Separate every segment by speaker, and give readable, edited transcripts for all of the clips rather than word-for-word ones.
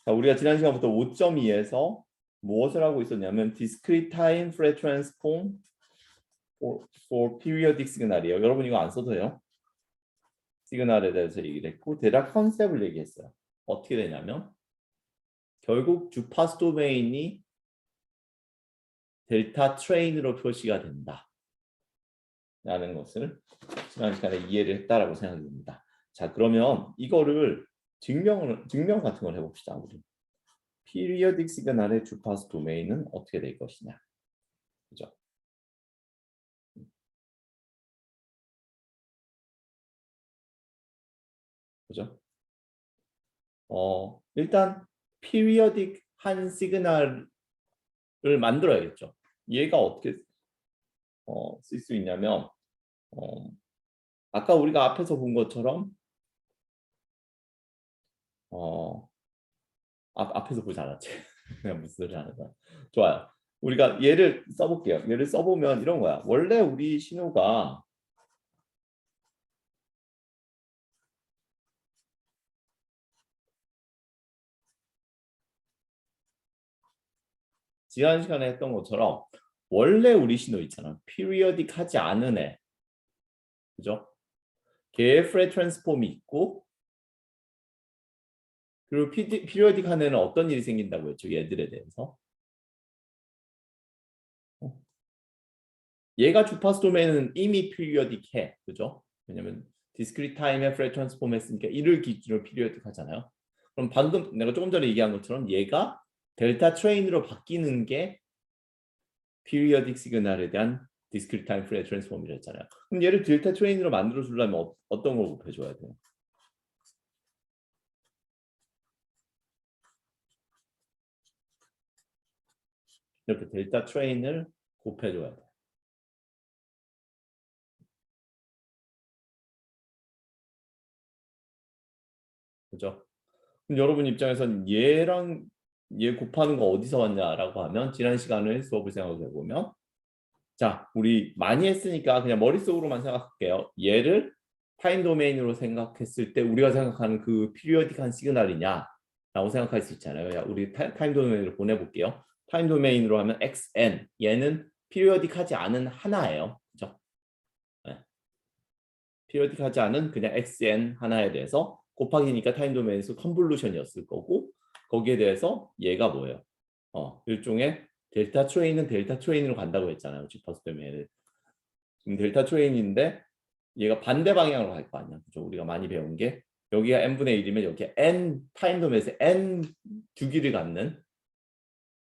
Speaker 1: 자, 우리가 지난 시간부터 5.2에서 무엇을 하고 있었냐면 discrete time Fourier transform for periodic signal이에요. 여러분 이거 안 써도 돼요. 시그널에 대해서 얘기를 했고 대략 컨셉을 얘기했어요. 어떻게 되냐면 결국 주파수 도메인이 델타 트레인으로 표시가 된다 라는 것을 지난 시간에 이해를 했다라고 생각이 듭니다. 자, 그러면 이거를 증명 같은 걸 해봅시다. 우리 피리어딕 시그널의 주파수 도메인은 어떻게 될 것이냐, 그죠? 그죠? 일단 피리어딕한 시그널을 만들어야겠죠. 얘가 어떻게 쓸 수 있냐면 아까 우리가 앞에서 본 것처럼 앞에서 보지 않았지. 그냥 무슨 소리 하는 거야. 좋아요. 우리가 얘를 써볼게요. 얘를 써보면 이런 거야. 원래 우리 신호가 지난 시간에 했던 것처럼 원래 우리 신호 있잖아. 피리어딕하지 않은 애. 그죠? 걔의 프레 트랜스폼이 있고 그리고 피리어딕한 애는 어떤 일이 생긴다고 했죠? 얘들에 대해서. 얘가 주파수 도메인은 이미 피리어딕해. 그죠? 왜냐면 디스크리트 타임에 프레 트랜스폼 했으니까 이를 기준으로 피리어딕하잖아요. 그럼 방금 내가 조금 전에 얘기한 것처럼 얘가 델타 트레인으로 바뀌는 게 피리어딕 시그널에 대한 디스크리트 타임 프레 트랜스폼이라 했잖아요. 그럼 얘를 델타 트레인으로 만들어 주려면 어떤 걸 곱해줘야 돼요? 이렇게 델타 트레인을 곱해줘야 돼요. 그죠? 그럼 여러분 입장에서는 얘랑 얘 곱하는 거 어디서 왔냐라고 하면 지난 시간을 수업을 생각해 보면 자, 우리 많이 했으니까 그냥 머릿속으로만 생각할게요. 얘를 타임 도메인으로 생각했을 때 우리가 생각하는 그 피리어딕한 시그널이냐라고 생각할 수 있잖아요. 야, 우리 타임 도메인으로 보내볼게요. 타임 도메인으로 하면 xn, 얘는 피리어딕하지 않은 하나예요. 그죠? 네. 피리어딕하지 않은 그냥 xn 하나에 대해서 곱하기니까 타임 도메인에서 컨볼루션이었을 거고 거기에 대해서 얘가 뭐예요? 일종의 델타 트레인은 델타 트레인으로 간다고 했잖아요. 주파수 도메인을. 지금 델타 트레인인데 얘가 반대 방향으로 갈 거 아니야. 그죠? 우리가 많이 배운 게 여기가 n분의 1이면 여기 n 타임 도메인에서 n 주기를 갖는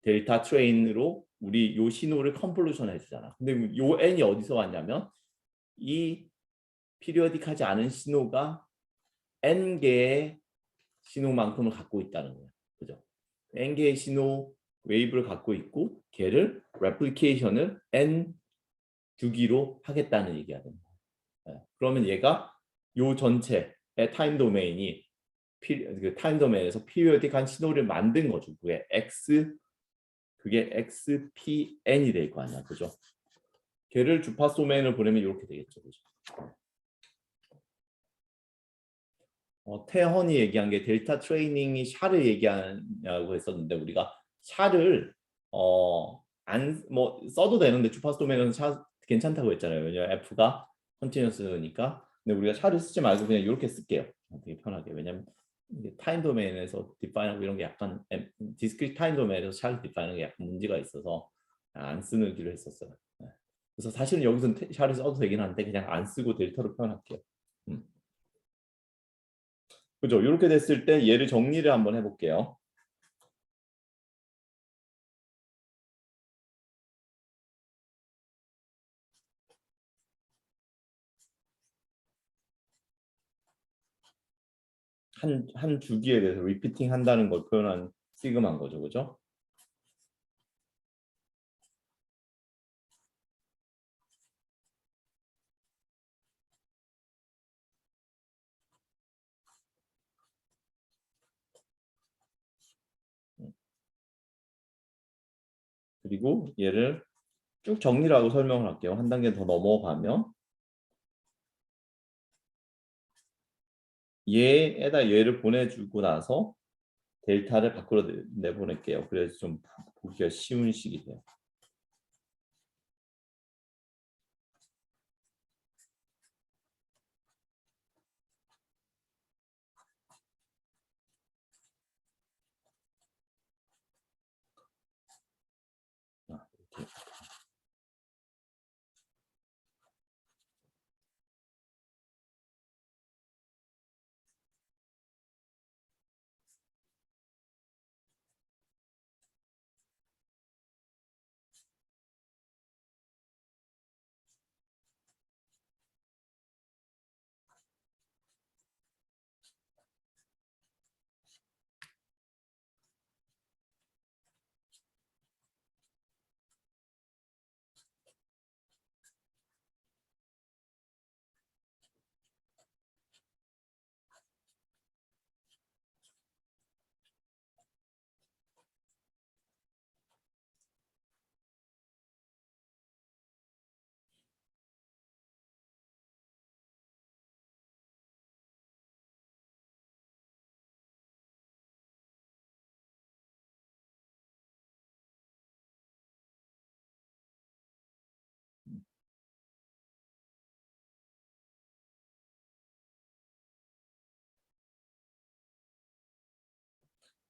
Speaker 1: 델타 트레인으로 우리 요 신호를 컨볼루션 해주잖아. 근데 요 n이 어디서 왔냐면 이 피리어딕하지 않은 신호가 n 개의 신호만큼을 갖고 있다는 거야. 그죠? n 개의 신호 웨이브를 갖고 있고 걔를 레플리케이션을 n 주기로 하겠다는 얘기가 됩니다. 그러면 얘가 요 전체의 타임 도메인이 그 타임 도메인에서 피리어딕한 신호를 만든 거죠. 그게 xpn이 될 거 아니야, 그죠? 걔를 주파수 도메인을 보내면 이렇게 되겠죠, 그죠? 태헌이 얘기한 게 델타 트레이닝이 샤를 얘기하냐고 했었는데 우리가 샤를 안 뭐 써도 되는데 주파수 도메인은 샤 괜찮다고 했잖아요. 왜냐면 F가 컨티뉴어스니까. 근데 우리가 샤를 쓰지 말고 그냥 이렇게 쓸게요. 되게 편하게. 왜냐면 타임 도메인에서 디파인하고 이런 게 약간 디스크리트 타임 도메인에서 샤를 디파인하는 게 약간 문제가 있어서 안 쓰는 길로 했었어요. 네. 그래서 사실은 여기서 샤를 써도 되긴 한데 그냥 안 쓰고 델타로 표현할게요. 그죠? 이렇게 됐을 때 얘를 정리를 한번 해볼게요. 한 주기에 대해서 리피팅 한다는 걸 표현한 시그마인 거죠. 그죠? 그리고 얘를 쭉 정리를 하고 설명을 할게요. 한 단계 더 넘어가면 얘에다 얘를 보내주고 나서 델타를 밖으로 내보낼게요. 그래서 좀 보기가 쉬운 식이 돼요. 이렇게.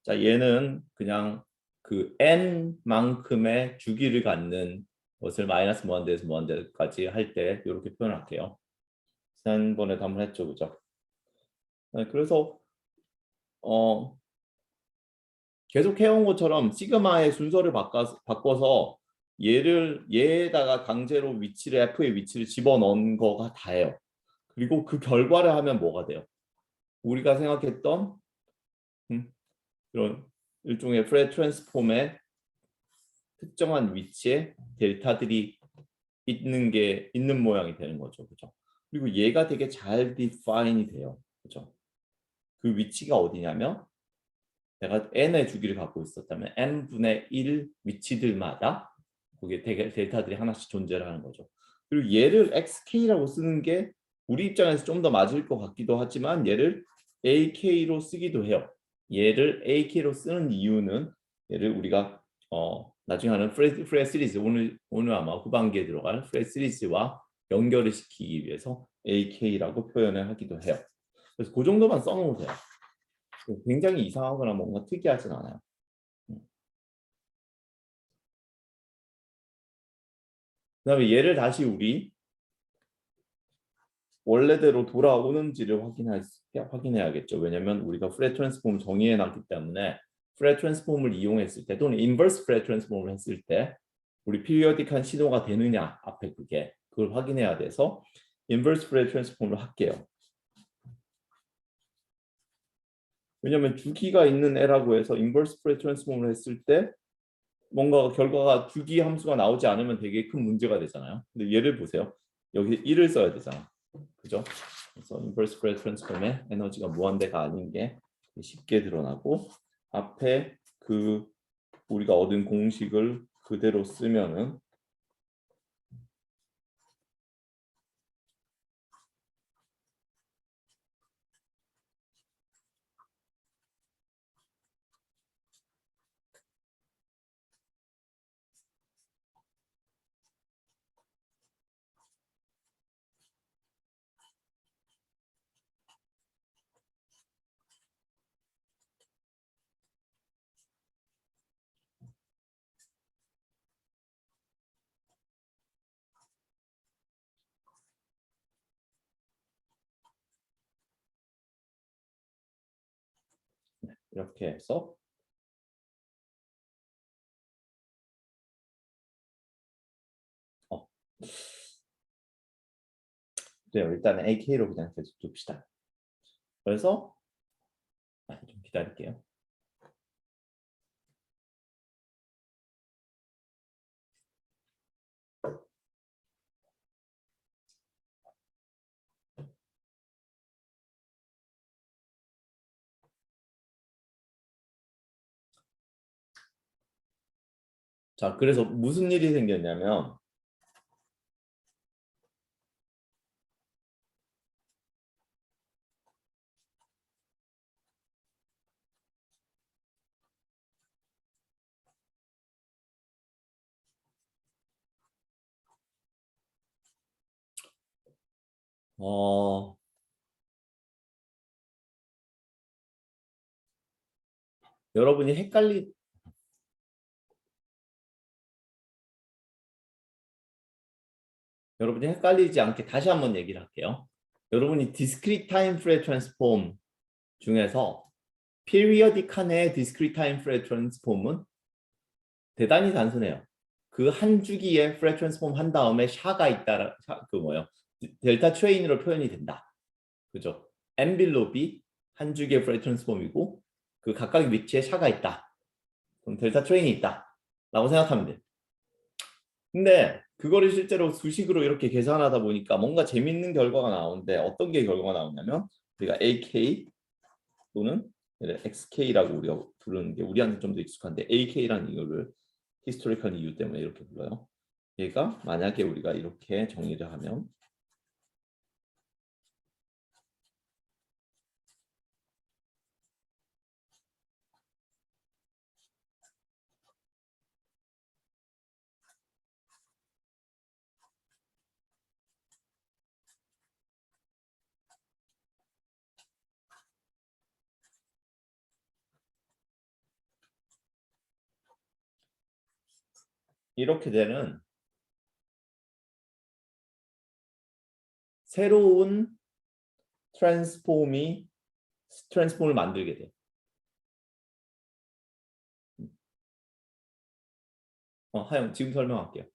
Speaker 1: 자, 얘는 그냥 그 n만큼의 주기를 갖는 것을 마이너스 무한대에서 무한대까지 할 때 이렇게 표현할게요. 지난번에도 한번 했죠, 그죠? 네, 그래서 계속 해온 것처럼 시그마의 순서를 바꿔서 얘에다가 강제로 F의 위치를 집어넣은 거가 다예요. 그리고 그 결과를 하면 뭐가 돼요? 우리가 생각했던 그런 일종의 프레 트랜스폼의 특정한 위치에 델타들이 있는 모양이 되는 거죠. 그죠? 그리고 얘가 되게 잘 디파인이 돼요. 그죠? 그 위치가 어디냐면 내가 n의 주기를 갖고 있었다면 n분의 1 위치들마다 거기에 델타들이 하나씩 존재를 하는 거죠. 그리고 얘를 xk라고 쓰는 게 우리 입장에서 좀 더 맞을 것 같기도 하지만 얘를 ak로 쓰기도 해요. 얘를 ak로 쓰는 이유는 얘를 우리가 나중에 하는 프레 시리즈 오늘 아마 후반기에 들어갈 프레 시리즈와 연결을 시키기 위해서 ak라고 표현을 하기도 해요. 그래서 그 정도만 써놓으세요. 굉장히 이상하거나 뭔가 특이하진 않아요. 그다음에 얘를 다시 우리 원래대로 돌아오는지를 확인해야겠죠. 왜냐하면 우리가 프레 트랜스폼을 정의해 놨기 때문에 프레 트랜스폼을 이용했을 때 또는 인버스 프레 트랜스폼을 했을 때 우리 피리어딕한 신호가 되느냐 앞에 그걸 확인해야 돼서 인버스 프레 트랜스폼을 할게요. 왜냐하면 주기가 있는 애라고 해서 인버스 프레 트랜스폼을 했을 때 뭔가 결과가 주기 함수가 나오지 않으면 되게 큰 문제가 되잖아요. 근데 얘를 보세요. 여기 1을 써야 되잖아. 그죠? 그래서 인버스 스프레드 트랜스폼의 에너지가 무한대가 아닌 게 쉽게 드러나고 앞에 그 우리가 얻은 공식을 그대로 쓰면은 이렇게 해서 네, 일단은 AK로 그냥 계속 둡시다. 그래서 좀 기다릴게요. 자, 그래서 무슨 일이 생겼냐면 어, 여러분이 헷갈리지 않게 다시 한번 얘기를 할게요. 여러분이 discrete time Fourier transform 중에서 periodic한의 discrete time Fourier transform은 대단히 단순해요. 그 한 주기에 Fourier transform 한 다음에 샤가 있다, 그 뭐요? 델타 트레인으로 표현이 된다. 그죠? 엔빌롭이 한 주기의 Fourier transform이고 그 각각의 위치에 샤가 있다. 그럼 델타 트레인이 있다. 라고 생각하면 돼. 근데 그거를 실제로 수식으로 이렇게 계산하다 보니까 뭔가 재밌는 결과가 나오는데 어떤 게 결과가 나오냐면 우리가 AK 또는 XK라고 우리가 부르는 게 우리한테 좀 더 익숙한데 AK라는 이거를 히스토리컬 이유 때문에 이렇게 불러요. 얘가 만약에 우리가 이렇게 정의를 하면 이렇게 되는 새로운 트랜스폼을 만들게 돼. 하영 지금 설명할게요.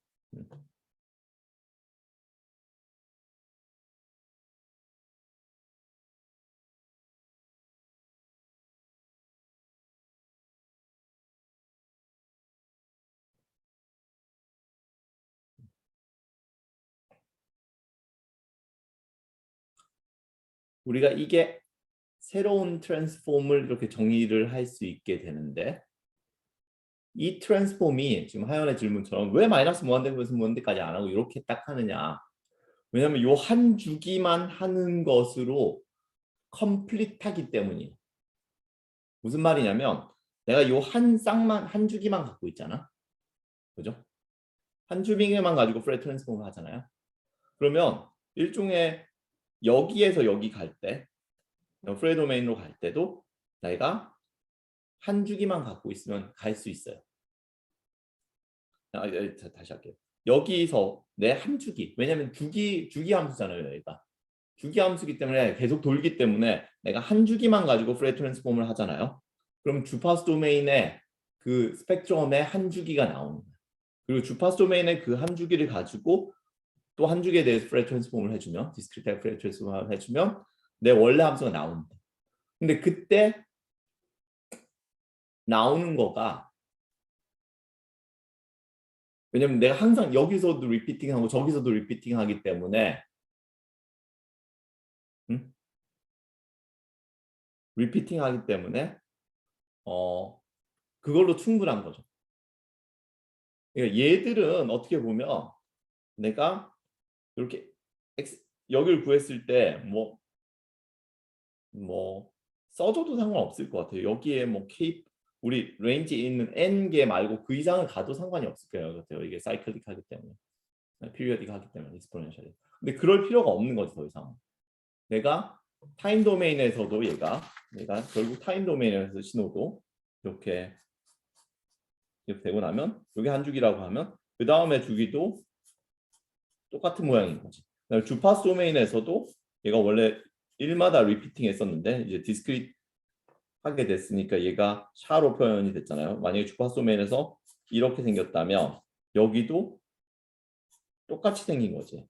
Speaker 1: 우리가 이게 새로운 트랜스폼을 이렇게 정의를 할 수 있게 되는데 이 트랜스폼이 지금 하연의 질문처럼 왜 마이너스 무한대 플러스 무한대까지 안 하고 이렇게 딱 하느냐. 왜냐면 요 한 주기만 하는 것으로 컴플릿하기 때문이에요. 무슨 말이냐면 내가 요 한 주기만 갖고 있잖아. 그죠? 한 주기만 가지고 프레 트랜스폼을 하잖아요. 그러면 일종의 여기에서 여기 갈 때, 프레 도메인으로 갈 때도 내가 한 주기만 갖고 있으면 갈 수 있어요. 다시 할게요. 여기서 내 한 주기, 왜냐면 주기 함수잖아요, 여기가. 주기 함수기 때문에 계속 돌기 때문에 내가 한 주기만 가지고 프레 트랜스폼을 하잖아요. 그럼 주파수 도메인의 그 스펙트럼의 한 주기가 나오는 거예요. 그리고 주파수 도메인의 그 한 주기를 가지고 또 한 주기에 대해서 프레 트랜스폼을 해주면 디스크리트 프레 트랜스폼을 해주면 내 원래 함수가 나옵니다. 근데 그때 나오는 거가 왜냐면 내가 항상 여기서도 리피팅하고 저기서도 리피팅하기 때문에 리피팅하기 때문에 그걸로 충분한 거죠. 그러니까 얘들은 어떻게 보면 내가 이렇게 여기를 구했을 때 뭐 써줘도 상관없을 것 같아요. 여기에 뭐 우리 레인지에 있는 n 개 말고 그 이상을 가도 상관이 없을 거예요. 같아요. 이게 사이클릭하기 때문에 피리어딕하기 때문에 익스포넨셜이. 근데 그럴 필요가 없는 거지 더 이상. 내가 타임 도메인에서도 얘가 결국 타임 도메인에서 신호도 이렇게 되고 나면 여기 한 주기라고 하면 그 다음에 주기도 똑같은 모양인 거지. 주파수 도메인에서도 얘가 원래 1마다 리피팅 했었는데 이제 디스크리트 하게 됐으니까 얘가 샤로 표현이 됐잖아요. 만약에 주파수 도메인에서 이렇게 생겼다면 여기도 똑같이 생긴 거지.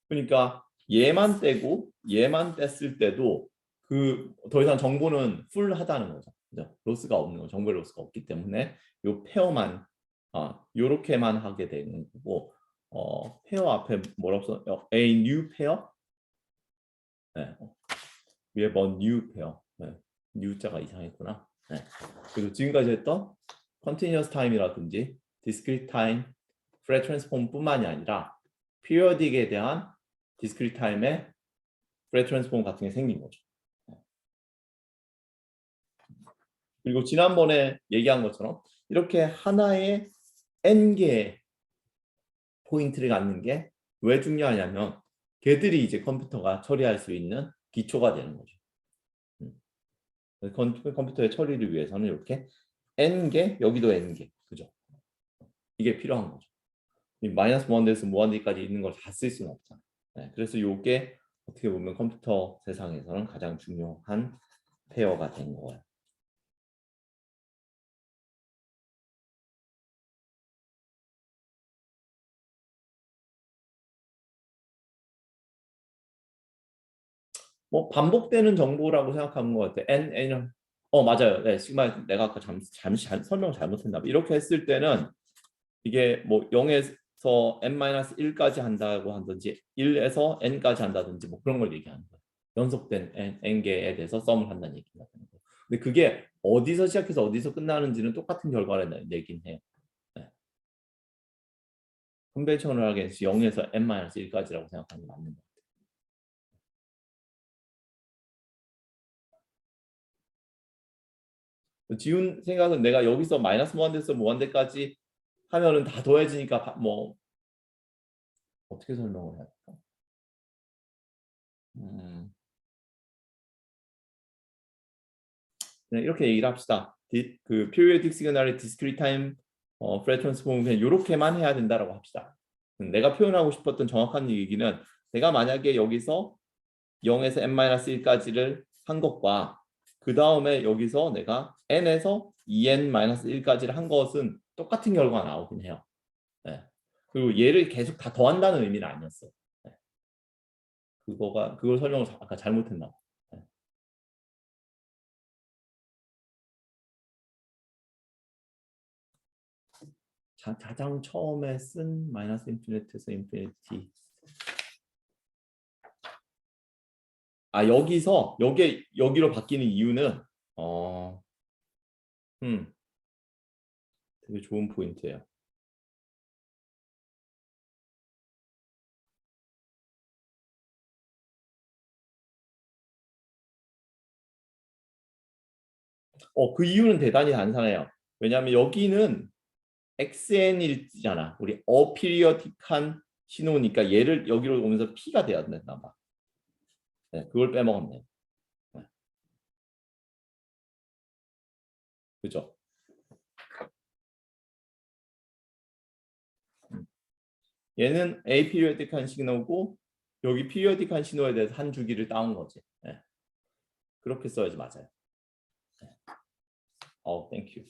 Speaker 1: 그러니까 얘만 떼고 얘만 뗐을 때도 그 더 이상 정보는 풀하다는 거죠. 그죠? 로스가 없는 거, 정보의 로스가 없기 때문에 요 페어만 요렇게만 하게 되는 거고 페어 앞에 뭐라고 써? A new pair? 네. 위에 뭐 new pair. 네. new자가 이상했구나. 네. 그리고 지금까지 했던 continuous time이라든지 discrete time, Fourier transform뿐만이 아니라 periodic에 대한 discrete time의 Fourier transform 같은 게 생긴 거죠. 그리고 지난번에 얘기한 것처럼 이렇게 하나의 n개의 포인트를 갖는 게 왜 중요하냐면 걔들이 이제 컴퓨터가 처리할 수 있는 기초가 되는 거죠. 컴퓨터의 처리를 위해서는 이렇게 n개, 여기도 n개, 그죠? 이게 필요한 거죠. 이 마이너스 무한대에서 무한대까지 있는 걸 다 쓸 수는 없잖아요. 네, 그래서 이게 어떻게 보면 컴퓨터 세상에서는 가장 중요한 페어가 된 거예요. 뭐 반복되는 정보라고 생각하는 것 같아요. n 맞아요. 네, 시그마 내가 아까 잠시 설명 잘못했나 봐. 이렇게 했을 때는 이게 뭐 0에서 n-1까지 한다고 하든지 1에서 n까지 한다든지 뭐 그런 걸 얘기하는 거예요. 연속된 n개에 대해서 썸을 한다는 얘기가 되는 거예요. 근데 그게 어디서 시작해서 어디서 끝나는지는 똑같은 결과를 내긴 해요. 네. 컨벤셔널하게 0에서 n-1까지라고 생각하는 게 맞는 거예요. 지운 생각은 내가 여기서 마이너스 무한대에서 무한대까지 하면은 다 더해지니까 뭐 어떻게 설명을 해야 될까? 네, 이렇게 얘기를 합시다. 그 periodic signal의 discrete time Fourier transform은 그냥 이렇게만 해야 된다라고 합시다. 내가 표현하고 싶었던 정확한 얘기는 내가 만약에 여기서 0에서 n-1까지를 한 것과 그 다음에 여기서 내가 n에서 2n-1까지를 한 것은 똑같은 결과가 나오긴 해요. 네. 그리고 얘를 계속 다 더한다는 의미는 아니었어요. 네. 그걸 설명을 아까 잘못했나 봐. 네. 가장 처음에 쓴 마이너스 인피니트에서 인피니티. 여기서 여기로 바뀌는 이유는 어, 되게 좋은 포인트예요. 그 이유는 대단히 간단해요. 왜냐하면 여기는 XN이잖아. 우리 어피리어틱한 신호니까 얘를 여기로 오면서 P가 돼야 된다 봐. 네, 그걸 빼먹었네. 네. 그죠? 얘는 에이피리어틱한 신호고 여기 피리어틱한 신호에 대해서 한 주기를 따온 거지. 네. 그렇게 써야지 맞아요. 네. 땡큐.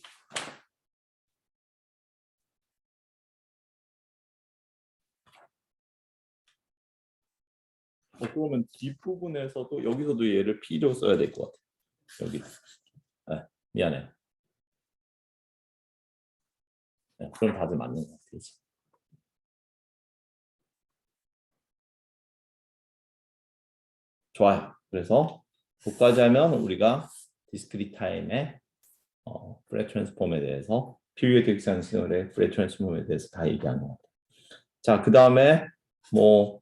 Speaker 1: 그러면 뒷부분에서도 여기서도 얘를 P로 써야 될 것 같아. 여기. 네, 미안해. 네, 그럼 다들 맞는 것 같아. 이제. 좋아요. 그래서 그까지 하면 우리가 디스크리트 타임의 프레 트랜스폼에 대해서 피리어딕 상승의 프레 트랜스폼에 대해서 다 얘기한 것 같아요. 자, 그 다음에 뭐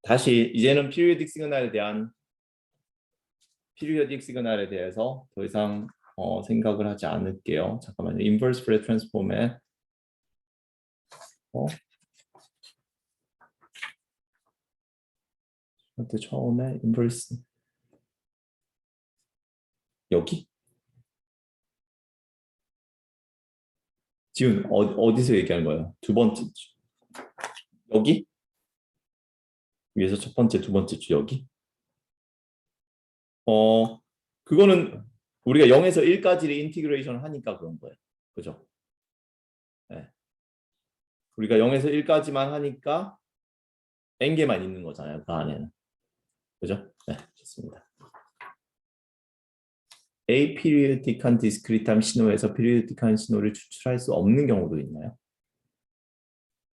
Speaker 1: 다시 이제는 피리어딕 시그널에 대해서 더 이상 생각을 하지 않을게요. 잠깐만요. 인버스 프레 트랜스폼에 그때 처음에 인버스 여기? 지금 어디서 얘기한 거예요? 두 번째 주 여기? 위에서 첫 번째, 두 번째 주 여기? 그거는 우리가 0에서 1까지를 인티그레이션 하니까 그런 거예요. 그죠? 네. 우리가 0에서 1까지만 하니까 n개만 있는 거잖아요. 그 안에는. 그죠? 네, 좋습니다. 에이피리오틱한 디스크리트한 신호에서 피리오틱한 신호를 추출할 수 없는 경우도 있나요?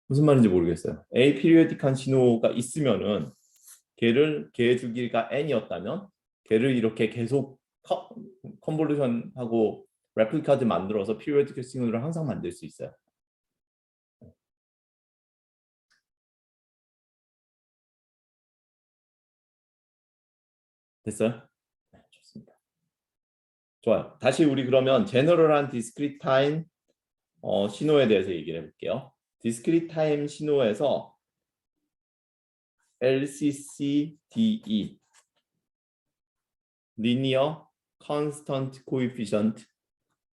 Speaker 1: 무슨 말인지 모르겠어요. 에이피리오틱한 신호가 있으면은 걔의 주기가 n이었다면 걔를 이렇게 계속 컨볼루션하고 레플리카드 만들어서 피리오틱 신호를 항상 만들 수 있어요. 됐어요? 네, 좋습니다. 좋아요. 다시 우리 그러면 제너럴한 디스크리트 타임 신호에 대해서 얘기를 해볼게요. 디스크리트 타임 신호에서 LCCDE Linear Constant Coefficient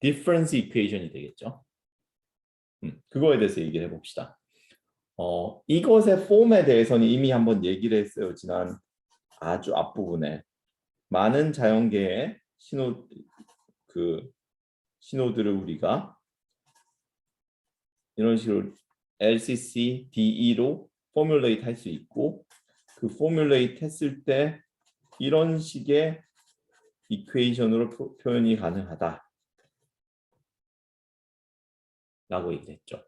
Speaker 1: Difference Equation이 되겠죠. 그거에 대해서 얘기를 해봅시다. 이것의 폼에 대해서는 이미 한번 얘기를 했어요. 지난 아주 앞부분에 많은 자연계의 신호들을 우리가 이런 식으로 LCCDE로 포뮬레이트 할 수 있고 그 포뮬레이트 했을 때 이런 식의 이퀘이션으로 표현이 가능하다 라고 얘기했죠.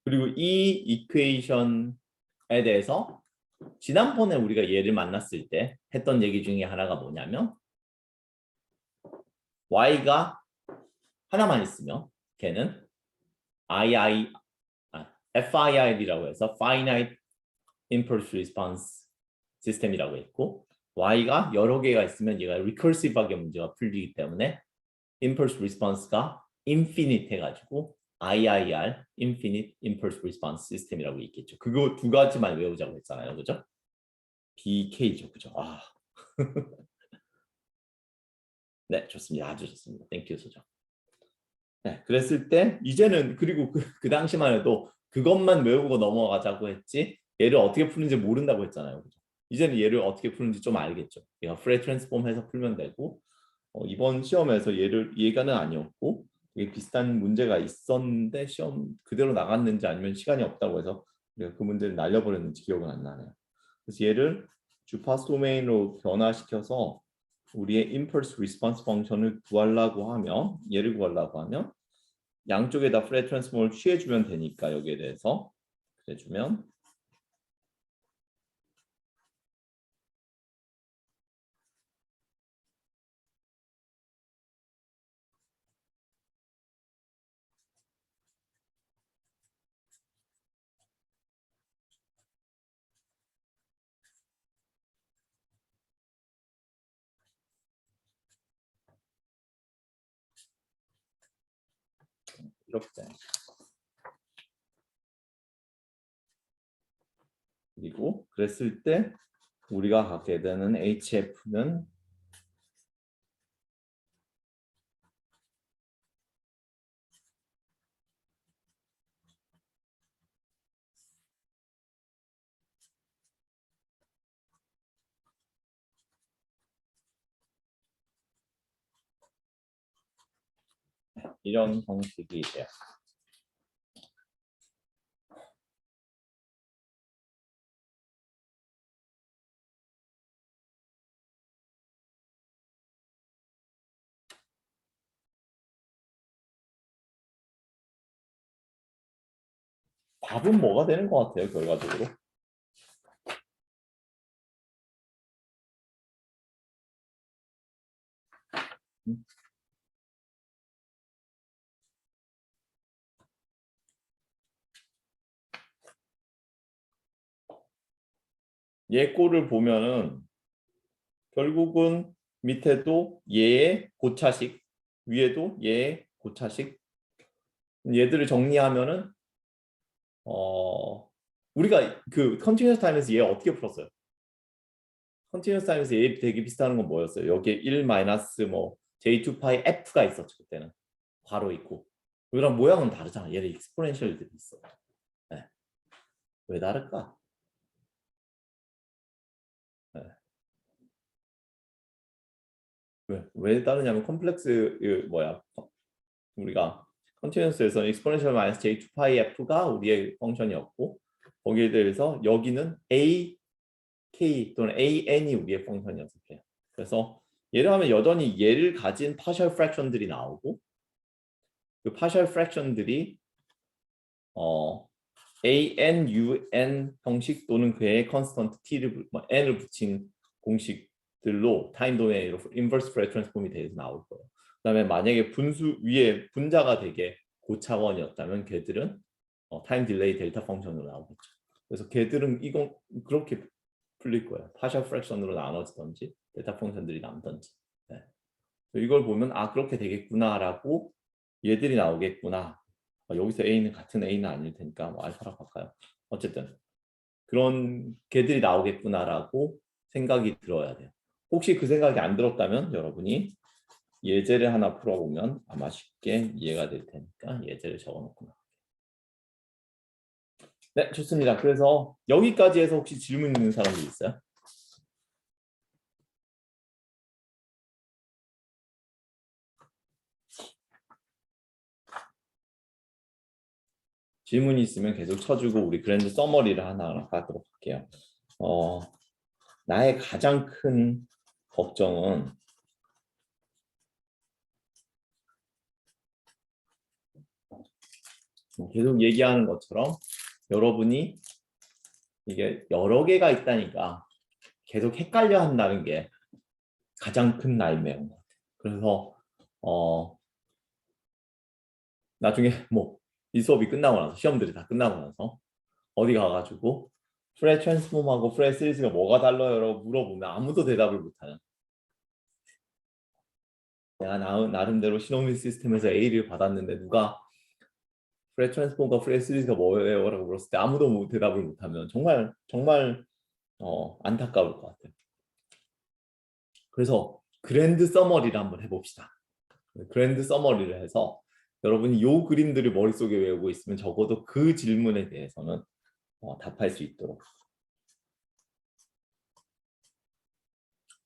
Speaker 1: 그리고 이 이퀘이션에 대해서 지난번에 우리가 얘를 만났을 때 했던 얘기 중에 하나가 뭐냐면 y가 하나만 있으면 걔는 FIR이라고 해서 Finite Impulse Response System이라고 했고 y가 여러 개가 있으면 얘가 recursive하게 문제가 풀리기 때문에 Impulse Response가 infinite 해가지고 IIR, Infinite Impulse Response System이라고 있겠죠. 그거 두 가지만 외우자고 했잖아요. 그죠? BK죠. 그죠? 네, 좋습니다. 아주 좋습니다. 땡큐 소정. 네, 그랬을 때 이제는 그리고 그 당시만 해도 그것만 외우고 넘어가자고 했지 얘를 어떻게 푸는지 모른다고 했잖아요. 그죠? 이제는 얘를 어떻게 푸는지 좀 알겠죠. 얘가 프레 트랜스폼 해서 풀면 되고 이번 시험에서 얘가는 아니었고 되게 비슷한 문제가 있었는데 시험 그대로 나갔는지 아니면 시간이 없다고 해서 우리가 그 문제를 날려버렸는지 기억은 안 나네요. 그래서 얘를 주파수 도메인으로 변화시켜서 우리의 impulse response 펑션을 구하려고 하면 얘를 구하려고 하면 양쪽에다 프레 트랜스폼을 취해주면 되니까 여기에 대해서 그래주면 이렇게 그리고 그랬을 때 우리가 갖게 되는 HF는 이런 형식이 돼요. 답은 뭐가 되는 것 같아요, 결과적으로? 얘 꼴을 보면은 결국은 밑에도 얘의 고차식, 위에도 얘의 고차식. 얘들을 정리하면은 우리가 그 컨티뉴어스 타임에서 얘 어떻게 풀었어요? 컨티뉴어스 타임에서 얘 되게 비슷한 건 뭐였어요? 여기에 1 마이너스 뭐 J2파이 F가 있었죠 그때는 괄호 있고 이랑 모양은 다르잖아. 얘는 익스포넨셜들이 있어. 네. 왜 다를까? 네. 왜 다르냐면 컴플렉스 뭐야 우리가 컨티뉴어스에서 익스포넨셜 마이너스 J2파이 F가 우리의 펑션이었고 거기에 대해서 여기는 A K 또는 AN이 우리의 펑션이었어요. 그래서 예를 하면 여전히 얘를 가진 파셜 프랙션들이 나오고 그 파셜 프랙션들이 AN, UN 형식 또는 그의 컨스턴트 T를 N을 붙인 공식들로 타임 도메인으로 인버스 프레 트랜스폼이 돼서 나올 거예요. 그다음에 만약에 분수 위에 분자가 되게 고차원이었다면 걔들은 타임 딜레이 델타 펑션으로 나오겠죠. 그래서 걔들은 이건 그렇게 풀릴 거예요. 파셜 프랙션으로 나눠지던지 베타 펑션들이 남던지. 네. 이걸 보면 아 그렇게 되겠구나라고 얘들이 나오겠구나. 여기서 A는 같은 A는 아닐 테니까 뭐 알파라고 할까요? 어쨌든 그런 개들이 나오겠구나라고 생각이 들어야 돼요. 혹시 그 생각이 안 들었다면 여러분이 예제를 하나 풀어보면 아마 쉽게 이해가 될 테니까 예제를 적어놓구나. 네, 좋습니다. 그래서 여기까지 해서 혹시 질문 있는 사람들 있어요? 질문이 있으면 계속 쳐주고 우리 그랜드 서머리를 하나 하도록 할게요. 나의 가장 큰 걱정은 계속 얘기하는 것처럼 여러분이 이게 여러 개가 있다니까 계속 헷갈려 한다는 게 가장 큰 날매운 것 같아요. 그래서 나중에 뭐 이 수업이 끝나고 나서 시험들이 다 끝나고 나서 어디 가가지고 프레 트랜스폼하고 프레 시리즈가 뭐가 달라요? 라고 물어보면 아무도 대답을 못하는 내가 나름대로 시노미 시스템에서 A를 받았는데 누가 프레 트랜스폼과 프레 시리즈가 뭐예요? 라고 물었을 때 아무도 대답을 못하면 정말 정말 안타까울 것 같아요. 그래서 그랜드 서머리를 한번 해봅시다. 그랜드 서머리를 해서 여러분이 요 그림들을 머릿속에 외우고 있으면 적어도 그 질문에 대해서는 답할 수 있도록.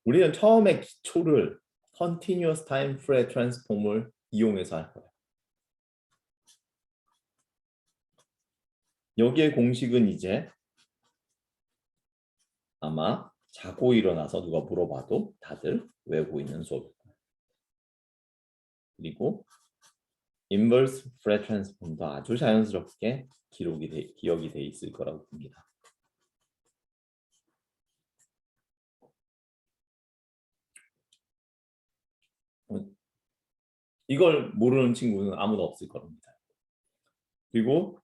Speaker 1: 우리는 처음에 기초를 Continuous Time Fourier Transform을 이용해서 할 거예요. 여기에 공식은 이제 아마 자고 일어나서 누가 물어봐도 다들 외우고 있는 수업일 거예요. 그리고 인버스 프레 트랜스폼도 아주 자연스럽게 기억이 돼 있을 거라고 봅니다. 이걸 모르는 친구는 아무도 없을 겁니다. 그리고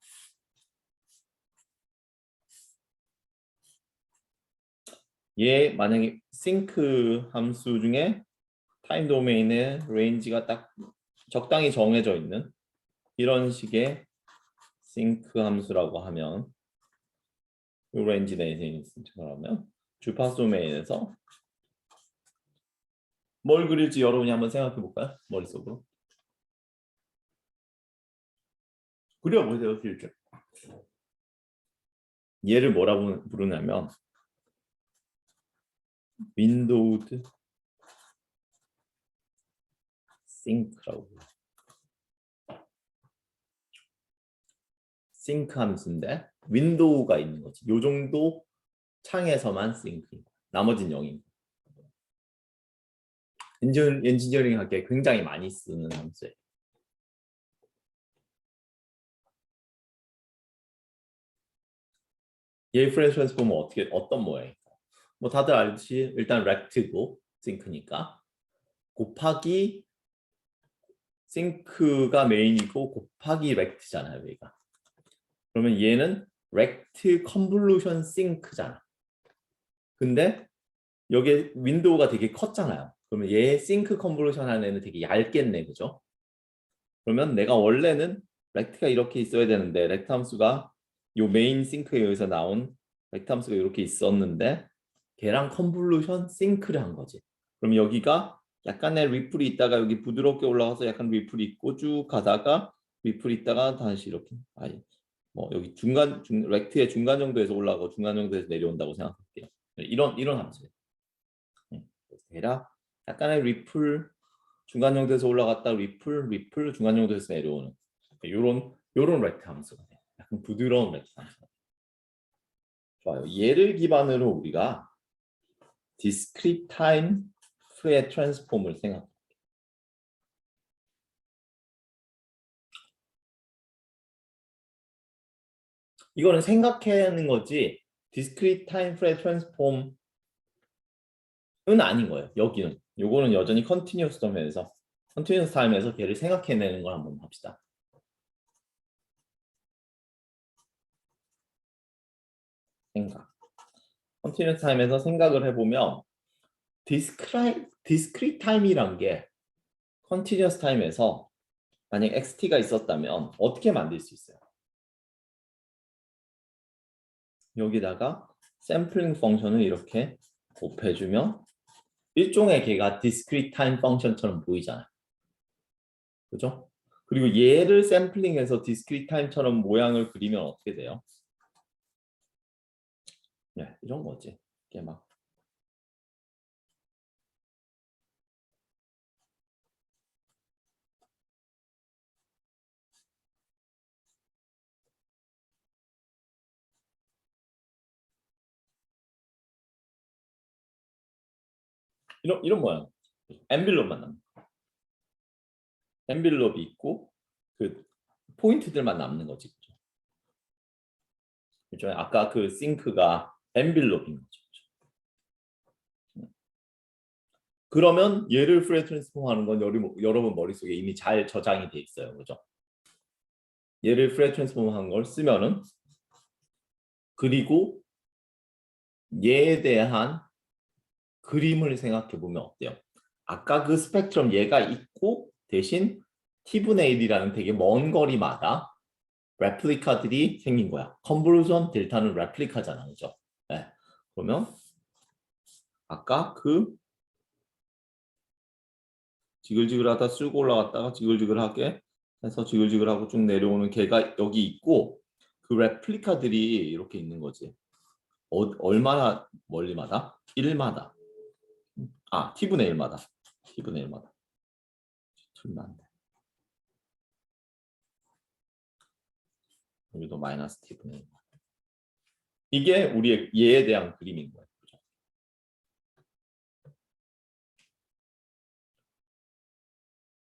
Speaker 1: 얘 만약에 싱크 함수 중에 타임 도메인의 레인지가 딱 적당히 정해져 있는 이런 식의 싱크 함수라고 하면 이 레인지 내에 있으면 주파수 도메인에서 뭘 그릴지 여러분이 한번 생각해 볼까요? 머릿속으로 그려보세요. 실제 얘를 뭐라고 부르냐면 윈도우드 싱크라고 불러요. 싱크 함수인데 윈도우가 있는 거지. 요 정도 창에서만 싱크. 나머지는 0입니다. 엔지니어링 학에 굉장히 많이 쓰는 함수예요. 얘 프레스 트랜스폼은 어떤 모양일까? 뭐 다들 알듯이 일단 렉트고 싱크니까 곱하기 싱크가 메인이고 곱하기 렉트잖아요, 여기가. 그러면 얘는 렉트 컨볼루션 싱크잖아. 근데 여기 윈도우가 되게 컸잖아요. 그러면 얘 싱크 컨볼루션 안에는 되게 얇겠네, 그죠? 그러면 내가 원래는 렉트가 이렇게 있어야 되는데 렉트 함수가 요 메인 싱크에 의해서 나온 렉트 함수가 이렇게 있었는데 걔랑 컨볼루션 싱크를 한 거지. 그럼 여기가 약간의 리플이 있다가 여기 부드럽게 올라가서 약간 리플이 있고 쭉 가다가 리플이 있다가 다시 이렇게 뭐 여기 렉트의 중간 정도에서 올라가고 중간 정도에서 내려온다고 생각할게요. 이런 함수예요. 대략 약간의 리플 중간 정도에서 올라갔다 리플 중간 정도에서 내려오는 요런 렉트 함수가 돼요. 약간 부드러운 렉트 함수가 돼요. 좋아요. 얘를 기반으로 우리가 discrete time Fourier transform을 생각해요. 이거는 생각하는 거지 discrete time Fourier transform은 아닌 거예요. 여기는 요거는 여전히 continuous domain에서 continuous time에서 걔를 생각해내는 걸 한번 합시다. 생각. 컨티뉴스 타임에서 생각을 해보면 디스크리트 타임이란 게 컨티뉴스 타임에서 만약 xt가 있었다면 어떻게 만들 수 있어요? 여기다가 샘플링 펑션을 이렇게 곱해주면 일종의 걔가 디스크리트 타임 펑션처럼 보이잖아요. 그죠? 그리고 얘를 샘플링해서 디스크리트 타임처럼 모양을 그리면 어떻게 돼요? 네, 이런 거지. 이게 막 이런 모양. 엔빌롭만 남는. 엔빌롭이 있고 그 포인트들만 남는 거지. 그죠? 일종의 아까 그 싱크가 엔빌롭인 거죠. 그러면 얘를 프레 트랜스폼 하는 건 여러분 머릿속에 이미 잘 저장이 돼 있어요. 그죠? 얘를 프레 트랜스폼 한 걸 쓰면은 그리고 얘에 대한 그림을 생각해 보면 어때요? 아까 그 스펙트럼 얘가 있고 대신 t분의 1이라는 되게 먼 거리마다 레플리카들이 생긴 거야. 컨볼루션 델타는 레플리카잖아. 그죠? 네. 그러면 아까 그 지글지글하다 쑥 올라갔다가 지글지글하게 해서 지글지글하고 쭉 내려오는 걔가 여기 있고 그 레플리카들이 이렇게 있는 거지. 얼마나 멀리마다? 1마다. t분의 1마다. t분의 1마다. 틀리면 안 돼. 여기도 마이너스 t분의 1. 이게 우리의 얘에 대한 그림인 거예요. 그죠?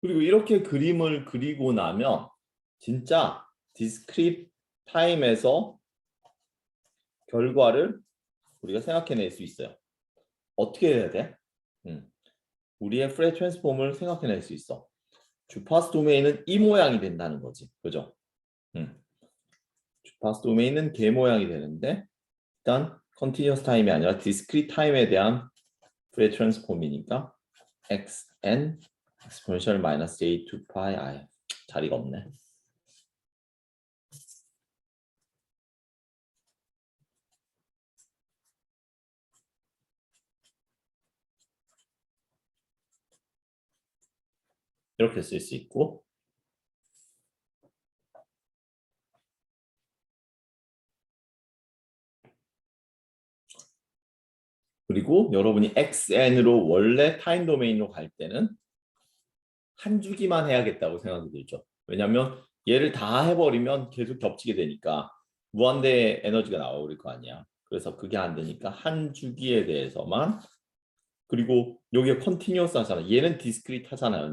Speaker 1: 그리고 이렇게 그림을 그리고 나면 진짜 디스크립 타임에서 결과를 우리가 생각해낼 수 있어요. 어떻게 해야 돼? 우리의 프레 트랜스폼을 생각해낼 수 있어. 주파수 도메인은 이 모양이 된다는 거지. 그죠? 주파수 도메인은 개 모양이 되는데 일단 컨티뉴어스 타임이 아니라 디스크리트 타임에 대한 프레 트랜스폼이니까 xn exponential minus j2 pi i 자리가 없네. 이렇게 쓸 수 있고 그리고 여러분이 xn으로 원래 타임 도메인으로 갈 때는 한 주기만 해야겠다고 생각이 들죠. 왜냐하면 얘를 다 해버리면 계속 겹치게 되니까 무한대의 에너지가 나올 거 아니야. 그래서 그게 안 되니까 한 주기에 대해서만 그리고 여기가 컨티뉴어스 하잖아. 얘는 디스크리트 하잖아요.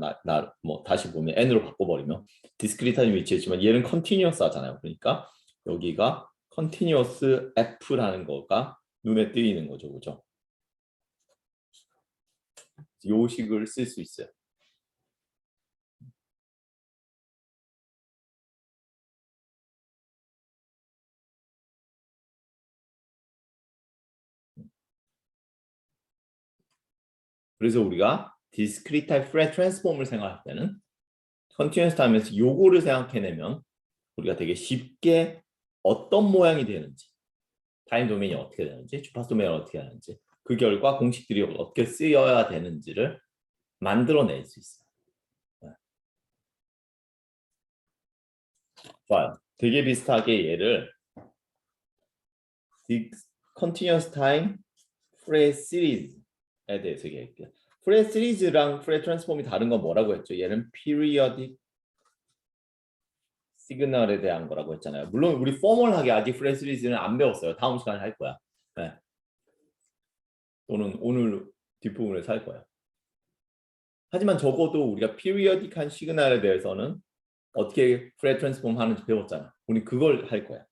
Speaker 1: 뭐 다시 보면 n으로 바꿔버리면 디스크리트 하는 위치였지만 얘는 컨티뉴어스 하잖아요. 그러니까 여기가 컨티뉴어스 f라는 거가 눈에 띄는 거죠. 그죠? 요 식을 쓸 수 있어요. 그래서 우리가 디스크리트 타입 프레 트랜스폼을 생각할 때는 컨티뉴어스 타임에서 요거를 생각해내면 우리가 되게 쉽게 어떤 모양이 되는지 타임 도메인이 어떻게 되는지 주파수 도메인이 어떻게 되는지 그 결과 공식들이 어떻게 쓰여야 되는지를 만들어낼 수 있어요. 네. 좋아요. 되게 비슷하게 얘를 Continuous Time Fourier Series에 대해서 얘기할게요. Fourier Series랑 Fourier Transform이 다른 건 뭐라고 했죠? 얘는 Periodic 시그널에 대한 거라고 했잖아요. 물론 우리 포멀하게 아직 Fourier Series는 안 배웠어요. 다음 시간에 할 거야. 네. 또는 오늘 뒷부분에서 할 거야. 하지만 적어도 우리가 피리어딕한 시그널에 대해서는 어떻게 프레 트랜스폼 하는지 배웠잖아. 우리 그걸 할 거야.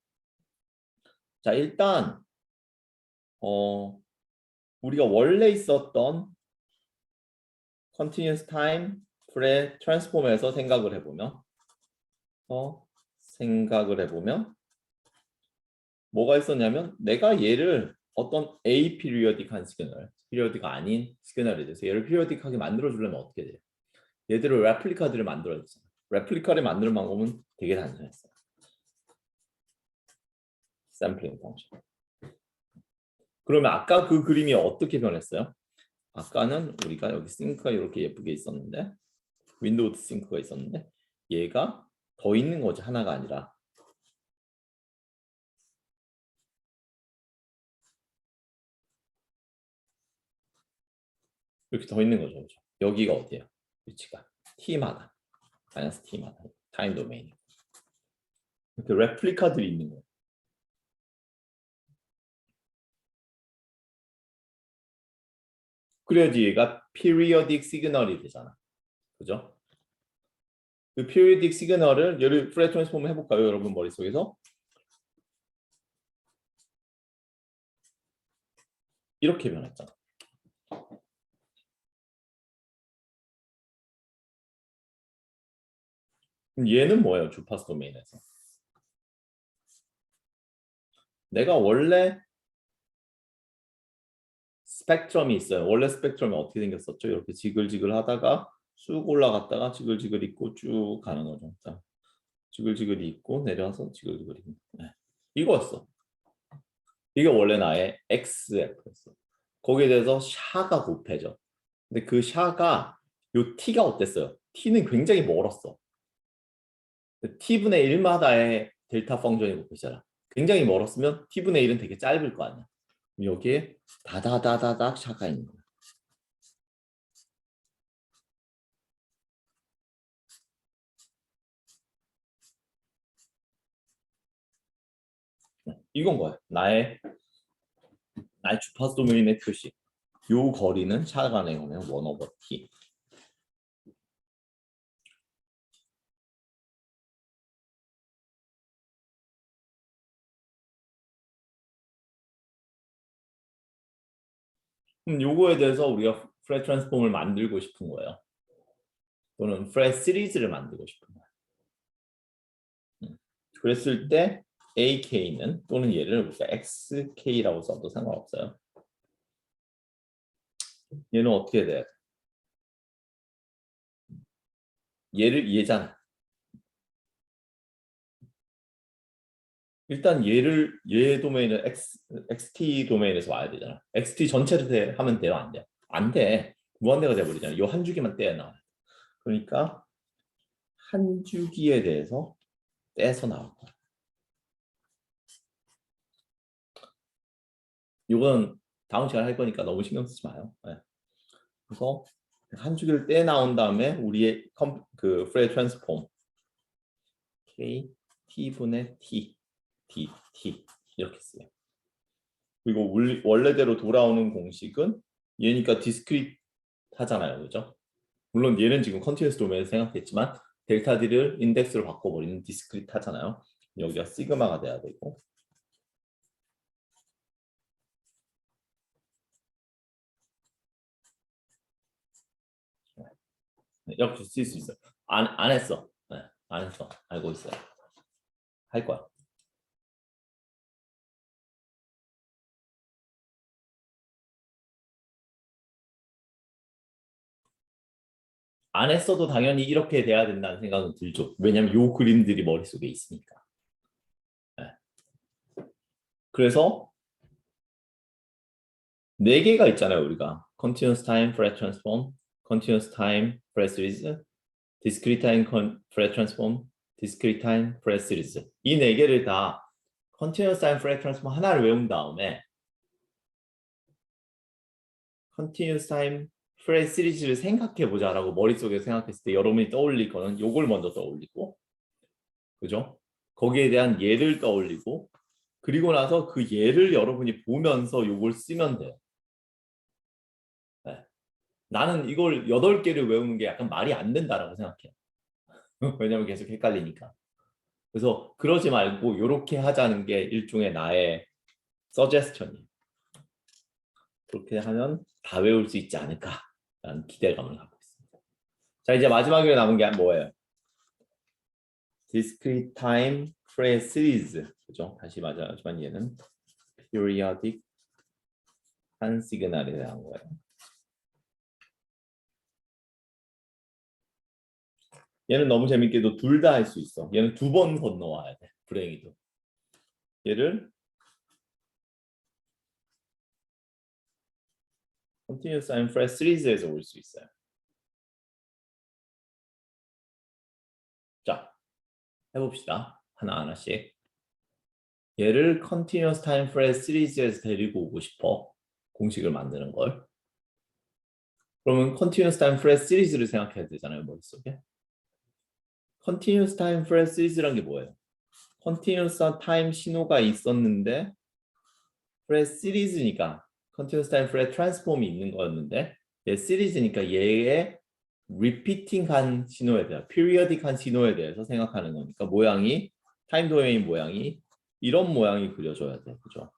Speaker 1: 자, 일단 우리가 원래 있었던 continuous time 프레 트랜스폼에서 생각을 해보면 뭐가 있었냐면 내가 얘를 어떤 aperiodic한 시그널, 피리어디가 아닌 시그널에 대해서 얘를 피리어딕하게 만들어주려면 어떻게 돼요? 얘들을 레플리카들을 만들어야 되잖아. 레플리카를 만드는 방법은 되게 단순했어요. 샘플링 펑션. 그러면 아까 그 그림이 어떻게 변했어요? 아까는 우리가 여기 싱크가 이렇게 예쁘게 있었는데 윈도우 싱크가 있었는데 얘가 더 있는 거지 하나가 아니라 이렇게 더 있는 거죠. 그렇죠? 여기가 어디예요? 위치가 t마다 마이너스 t마다 타임 도메인 이렇게 레플리카들이 있는 거예요. 그래야지 얘가 periodic 시그널이 되잖아. 그죠? 그 periodic 시그널을 얘를 프레 트랜스폼 해볼까요? 여러분 머릿속에서 이렇게 변했잖아. 그럼 얘는 뭐예요? 주파수 도메인에서 내가 원래 스펙트럼이 있어요. 원래 스펙트럼이 어떻게 생겼었죠? 이렇게 지글지글 하다가 쭉 올라갔다가 지글지글 있고 쭉 가는 거죠. 자, 지글지글이 있고 내려와서 지글지글이 있고 네. 이거였어. 이게 원래 나의 XF였어. 거기에 대해서 샤가 곱해져. 근데 그 샤가 요 t가 어땠어요? t는 굉장히 멀었어. t분의 1마다의 델타 펑션이 곱해지잖아. 굉장히 멀었으면 t분의 1은 되게 짧을 거 아니야. 여기에 다다다다닥 샤가 있는 거야. 이건 거야. 나의 주파수 도메인의 표시. 요 거리는 샤가 내오면 1 오버 t. 그럼 요거에 대해서 우리가 프레 트랜스폼을 만들고 싶은 거예요. 또는 프레 시리즈를 만들고 싶은 거예요. 그랬을 때 AK는 또는 얘를 우리가 XK라고 써도 상관없어요. 얘는 어떻게 돼요? 얘잖아. 일단 얘 도메인은 XT 도메인에서 와야 되잖아. XT 전체를 하면 돼요, 안 돼? 안 돼. 무한대가 돼버리잖아. 요 한 주기만 떼어 나와. 그러니까 한 주기에 대해서 떼서 나올 거야. 이건 다음 시간에 할 거니까 너무 신경 쓰지 마요. 네. 그래서 한 주기를 떼 나온 다음에 우리의 그 프레 트랜스폼 K T분의 T D T 이렇게 써요. 그리고 원래대로 돌아오는 공식은 얘니까 디스크릿 하잖아요. 그죠? 물론 얘는 지금 컨티뉴스 도메인을 생각했지만 델타 D를 인덱스로 바꿔버리는 디스크릿 하잖아요. 여기가 시그마가 돼야 되고 이렇게 쓸 수 있어요. 안 했어. 네, 안 했어. 알고 있어요. 할 거야. 안 했어도 당연히 이렇게 돼야 된다는 생각은 들죠. 왜냐면 요 그림들이 머릿속에 있으니까. 네. 그래서 네 개가 있잖아요, 우리가. Continuous time Fourier transform, Continuous time Fourier series, Discrete time Fourier transform, Discrete time Fourier series. 이 네 개를 다 Continuous time Fourier transform 하나를 외운 다음에 Continuous time Fourier series를 생각해 보자라고 머릿속에 생각했을 때 여러분이 떠올릴 거는 요걸 먼저 떠올리고, 그죠? 거기에 대한 예를 떠올리고, 그리고 나서 그 예를 여러분이 보면서 요걸 쓰면 돼요. 네. 나는 이걸 8개를 외우는 게 약간 말이 안 된다라고 생각해요. 왜냐면 계속 헷갈리니까. 그래서 그러지 말고 이렇게 하자는 게 일종의 나의 서제스천이에요. 그렇게 하면 다 외울 수 있지 않을까라는 기대감을 갖고 있습니다. 자, 이제 마지막으로 남은 게 뭐예요? Discrete time Fourier series. 그죠? 다시 말하지만 얘는 periodic 한 시그널에 대한 거예요. 얘는 너무 재밌게도 둘 다 할 수 있어. 얘는 두 번 건너와야 돼. 불행히도. 얘를 continuous time fresh 시리즈에서 올 수 있어요. 자, 해봅시다. 하나하나씩. 얘를 continuous time fresh 시리즈에서 데리고 오고 싶어. 공식을 만드는 걸. 그러면 continuous time fresh 시리즈를 생각해야 되잖아요. 머릿속에. continuous time fresh 시리즈란 게 뭐예요? continuous time 신호가 있었는데 fresh 시리즈니까 continuous time fresh transform이 있는 거였는데 얘 시리즈니까 얘의 repeating한 신호에 대해 periodic한 신호에 대해서 생각하는 거니까 모양이 타임 도메인 모양이 이런 모양이 그려져야 돼. 그죠?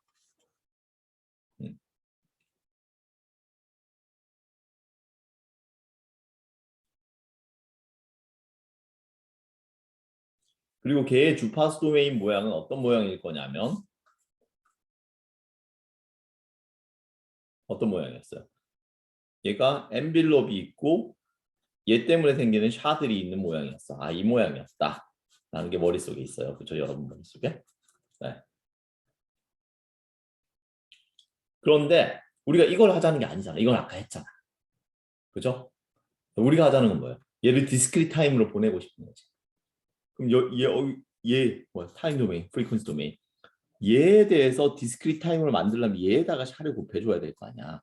Speaker 1: 그리고 걔의 주파수 도메인 모양은 어떤 모양일 거냐면 어떤 모양이었어요? 얘가 엔빌롭이 있고 얘 때문에 생기는 샤들이 있는 모양이었어. 아, 이 모양이었다. 라는 게 머릿속에 있어요. 그죠? 여러분 머릿속에. 네. 그런데 우리가 이걸 하자는 게 아니잖아. 이건 아까 했잖아. 그죠? 우리가 하자는 건 뭐예요? 얘를 디스크리트 타임으로 보내고 싶은 거지. 그럼 뭐야? 타임 도메인, 프리퀀시 도메인. 얘에 대해서 디스크리트 타임으로 만들려면 얘에다가 샤를 곱해줘야 될 거 아니야.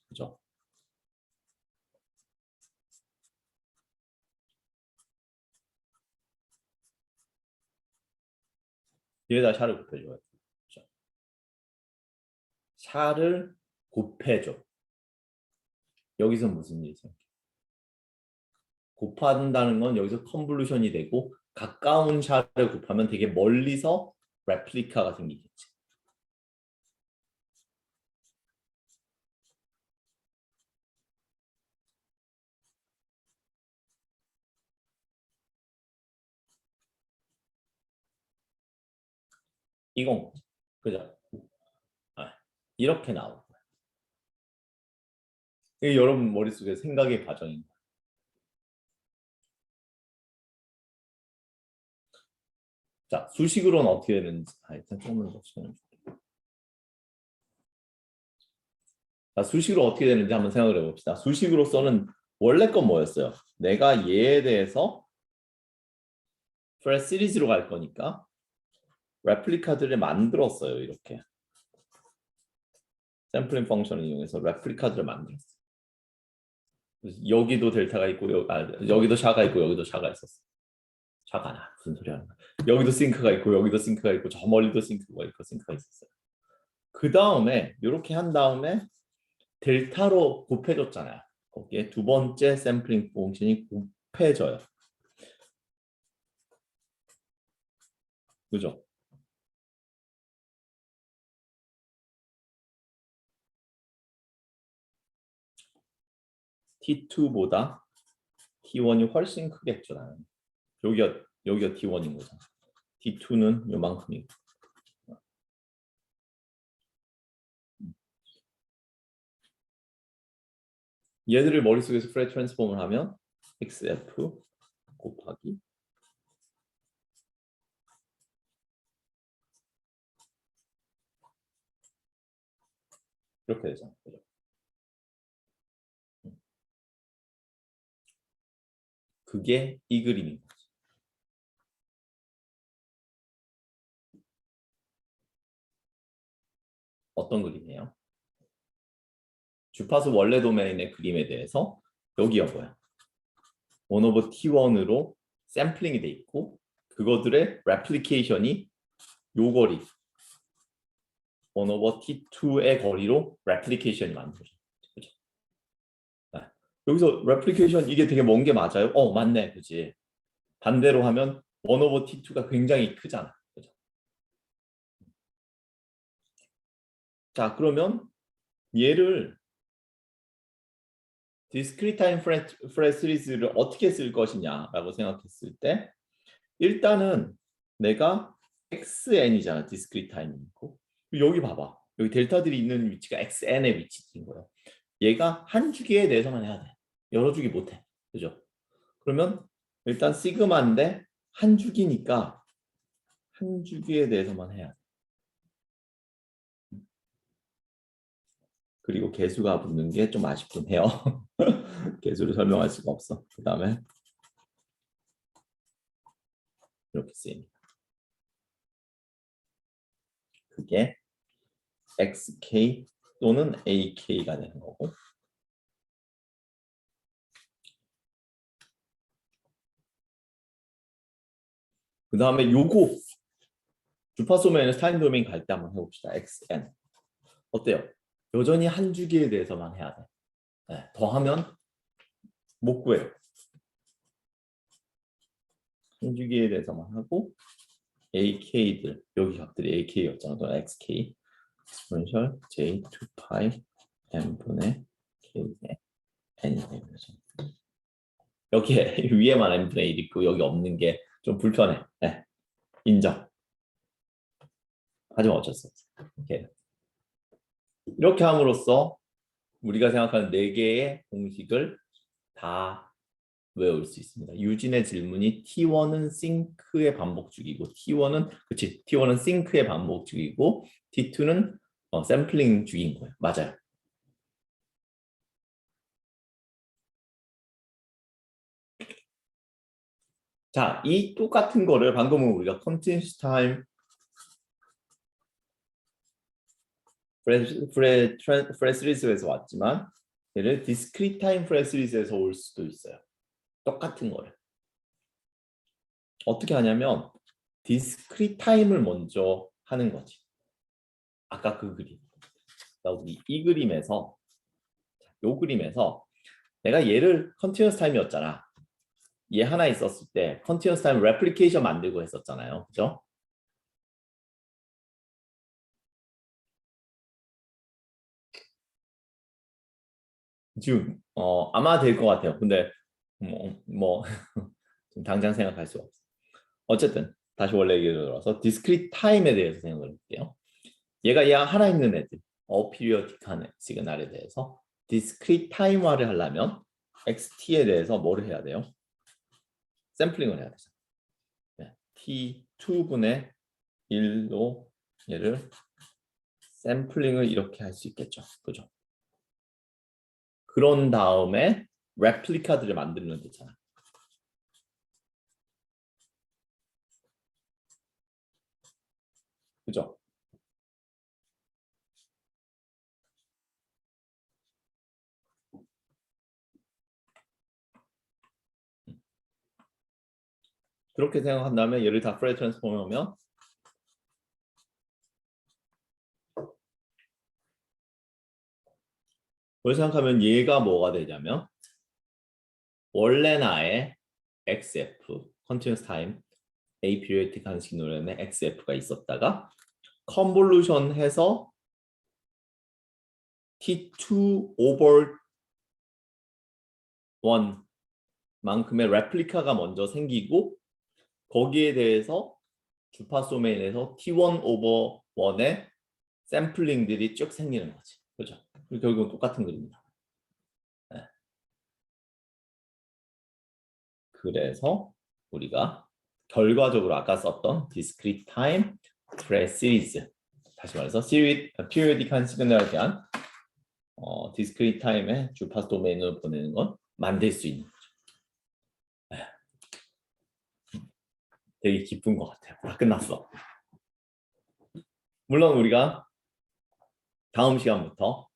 Speaker 1: 그죠? 얘에다 샤를 곱해줘야 돼. 그죠? 샤를 곱해줘. 여기서 무슨 일이죠? 곱한다는 건 여기서 컨볼루션이 되고 가까운 샤를 곱하면 되게 멀리서 레플리카가 생기겠지. 이건 거지. 그죠? 아, 이렇게 나오고. 이게 여러분 머릿속에 생각의 과정입니다. 자, 수식으로는 어떻게 되는지. 일단 조금만 더 시간을 줄게요. 자, 수식으로 어떻게 되는지 한번 생각을 해봅시다. 수식으로서는 원래 건 뭐였어요? 내가 얘에 대해서 프레스 시리즈로 갈 거니까 레플리카들을 만들었어요. 이렇게. 샘플링 펑션을 이용해서 레플리카들을 만들었어요. 여기도 델타가 있고 여기도 샤가 있고 여기도 샤가 있었어. 샤가 나 무슨 소리 하는 거야. 여기도 싱크가 있고 여기도 싱크가 있고 저 멀리도 싱크가 있고 싱크가 있었어요. 그 다음에 이렇게 한 다음에 델타로 곱해줬잖아요. 거기에 두 번째 샘플링 펑션이 곱해져요. 그죠? T2보다 T1이 훨씬 크겠죠. 나는. 여기가 T1인 거죠. T2는 요만큼이고. 얘들을 머릿속에서 프레 트랜스폼을 하면 XF 곱하기 이렇게 되잖아요. 그죠? 그게 이 그림인 거죠. 어떤 그림이에요? 주파수 원래 도메인의 그림에 대해서 여기가 뭐야? 1 over T1으로 샘플링이 돼 있고 그것들의 레플리케이션이 요 거리 1 over T2의 거리로 레플리케이션이 만들어져. 그죠? 네. 여기서 레플리케이션 이게 되게 먼 게 맞아요? 맞네. 그지? 반대로 하면 1 over T2가 굉장히 크잖아. 그죠? 자, 그러면 얘를 discrete time fresh 시리즈를 어떻게 쓸 것이냐라고 생각했을 때 일단은 내가 xn이잖아. discrete time이고 여기 봐봐. 여기 델타들이 있는 위치가 xn의 위치인 거예요. 얘가 한 주기에 대해서만 해야 돼. 여러 주기 못해. 그죠? 그러면 일단 시그마인데 한 주기니까 한 주기에 대해서만 해야 돼. 그리고 개수가 붙는 게 좀 아쉽긴 해요. 개수를 설명할 수가 없어. 그 다음에 이렇게 쓰입니다. 그게 xk 또는 ak가 되는 거고, 그 다음에 요거 주파수면에서 타임 도메인 갈 때 한번 해봅시다. xn 어때요? 여전히 한 주기에 대해서만 해야 돼. 네, 더하면 못 구해요. 한 주기에 대해서만 하고 ak들 여기 값들이 ak였잖아. 또 xk exponential j 2pi n분의 k의 n이 되는 거죠. 여기에 위에만 n분의 1 있고 여기 없는 게 좀 불편해. 네, 인정. 하지만 어쩔 수 없어. 이렇게 함으로써 우리가 생각하는 4개의 공식을 다 외울 수 있습니다. 유진의 질문이 T1은 싱크의 반복주기고 T1은 싱크의 반복주기고 T2는 샘플링 주기인 거예요. 맞아요. 자, 이 똑같은 거를 방금은 우리가 continuous time 프레시리즈에서 왔지만 얘를 discrete time 프레시리즈에서 올 수도 있어요. 똑같은 거를. 어떻게 하냐면 discrete time을 먼저 하는 거지. 아까 그 그림. 우리 이 그림에서 요 그림에서 내가 얘를 continuous time이었잖아. 얘 하나 있었을 때 continuous time replication 만들고 했었잖아요. 그죠? 지금 아마 될 것 같아요. 근데 뭐 당장 생각할 수 없어. 어쨌든 다시 원래 얘기로 돌아서 discrete time에 대해서 생각을 해볼게요. 얘가 야 하나 있는 애들 어피리어틱한 시그널에 대해서 discrete time화를 하려면 xt에 대해서 뭐를 해야 돼요? 샘플링을 해야 되죠. 네, t2분의 1로 얘를 샘플링을 이렇게 할 수 있겠죠. 그죠? 그런 다음에 레플리카들을 만들면 되잖아. 그죠? 그렇게 생각한 다음에 얘를 다 프레드 트랜스폼에 오면 그걸 생각하면 얘가 뭐가 되냐면 원래 나의 XF Continuous Time A Periodic 한식 노래는 XF가 있었다가 컨볼루션 해서 T2 over 1 만큼의 레플리카가 먼저 생기고 거기에 대해서 주파수 도메인에서 T1 over 1의 샘플링들이 쭉 생기는 거지. 그죠? 결국은 똑같은 그림이다. 네. 그래서 우리가 결과적으로 아까 썼던 discrete time series 다시 말해서 periodic한 시그널에 대한 discrete time의 주파수 도메인을 보내는 건 만들 수 있는 거죠. 되게 기쁜 것 같아요. 다 끝났어. 물론 우리가 다음 시간부터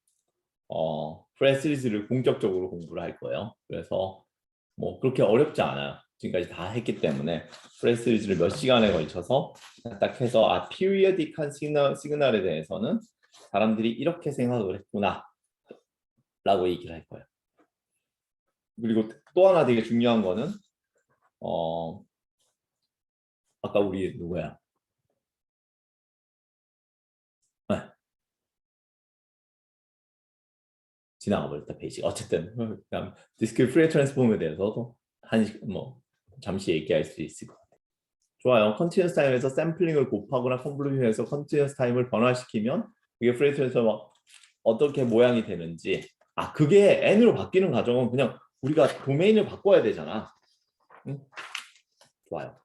Speaker 1: 프레 시리즈를 본격적으로 공부를 할 거예요. 그래서 뭐 그렇게 어렵지 않아요. 지금까지 다 했기 때문에 프레 시리즈를 몇 시간에 걸쳐서 딱 해서 피리어딕한 시그널에 대해서는 사람들이 이렇게 생각을 했구나 라고 얘기를 할 거예요. 그리고 또 하나 되게 중요한 거는 아까 우리 누구야? 네. 지나가 버렸다 페이지. 어쨌든 그냥 디스크리트 프레 트랜스폼에 대해서도 잠시 얘기할 수 있을 것 같아요. 좋아요. 컨티뉴어스 타임에서 샘플링을 곱하거나 컨볼루션해서 컨티뉴어스 타임을 변화시키면 그게 프레임 트랜스포머 어떻게 모양이 되는지. 그게 n으로 바뀌는 과정은 그냥 우리가 도메인을 바꿔야 되잖아. 응? 좋아요.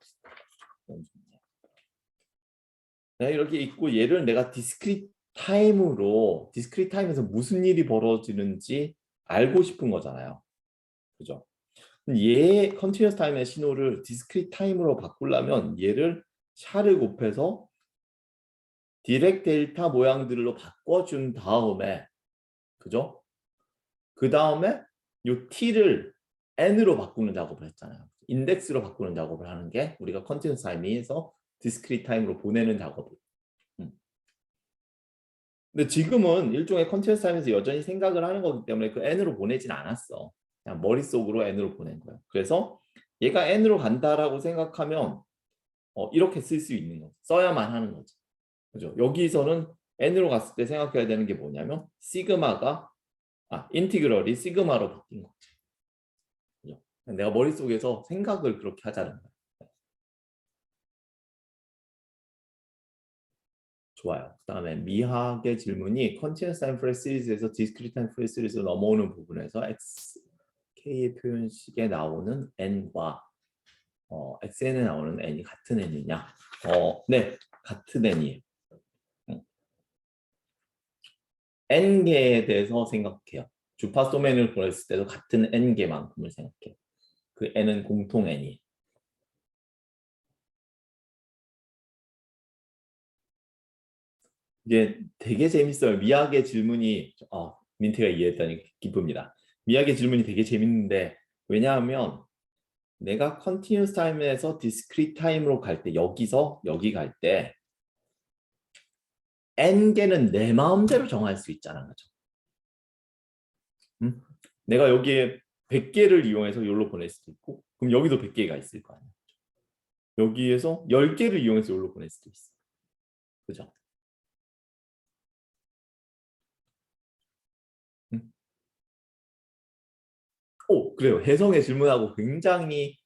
Speaker 1: 네, 이렇게 있고 얘를 내가 디스크리트 타임에서 무슨 일이 벌어지는지 알고 싶은 거잖아요. 그죠? 얘 컨티뉴어스 타임의 신호를 디스크리트 타임으로 바꾸려면 얘를 샤를 곱해서 디렉 델타 모양들로 바꿔준 다음에, 그죠? 그 다음에 요 t를 n으로 바꾸는 작업을 했잖아요. 인덱스로 바꾸는 작업을 하는 게 우리가 컨티뉴어스 타임에서 디스크리트 타임으로 보내는 작업을. 근데 지금은 일종의 컨티뉴어스 타임에서 여전히 생각을 하는 거기 때문에 그 n으로 보내진 않았어. 그냥 머릿속으로 n으로 보낸 거야. 그래서 얘가 n으로 간다라고 생각하면 이렇게 쓸 수 있는 거지. 써야만 하는 거지. 그죠? 여기서는 n으로 갔을 때 생각해야 되는 게 뭐냐면 시그마가 인티그럴이 시그마로 바뀐 거지. 그죠? 내가 머릿속에서 생각을 그렇게 하자는 거야. 좋아요. 그다음에 미학의 질문이 컨티뉴어스 타임 프레스 시리즈에서 디스크리트 타임 프레스 시리즈로 넘어오는 부분에서 K의 표현식에 나오는 n과 xn에 나오는 n이 같은 n이냐? 네, 같은 n이에요. n개에 대해서 생각해요. 주파수 도메인을 보냈을 때도 같은 n개만큼을 생각해요. 그 n은 공통 n이에요. 이게 되게 재밌어요. 미학의 질문이 민트가 이해했다니 기쁩니다. 미학의 질문이 되게 재밌는데 왜냐하면 내가 컨티뉴스 타임에서 디스크리트 타임으로 갈 때 여기서 여기 갈 때 n개는 내 마음대로 정할 수 있잖아. 그죠? 내가 여기에 100개를 이용해서 여기로 보낼 수도 있고 그럼 여기도 100개가 있을 거 아니야. 여기에서 10개를 이용해서 여기로 보낼 수도 있어. 그죠? 그래요. 혜성의 질문하고 굉장히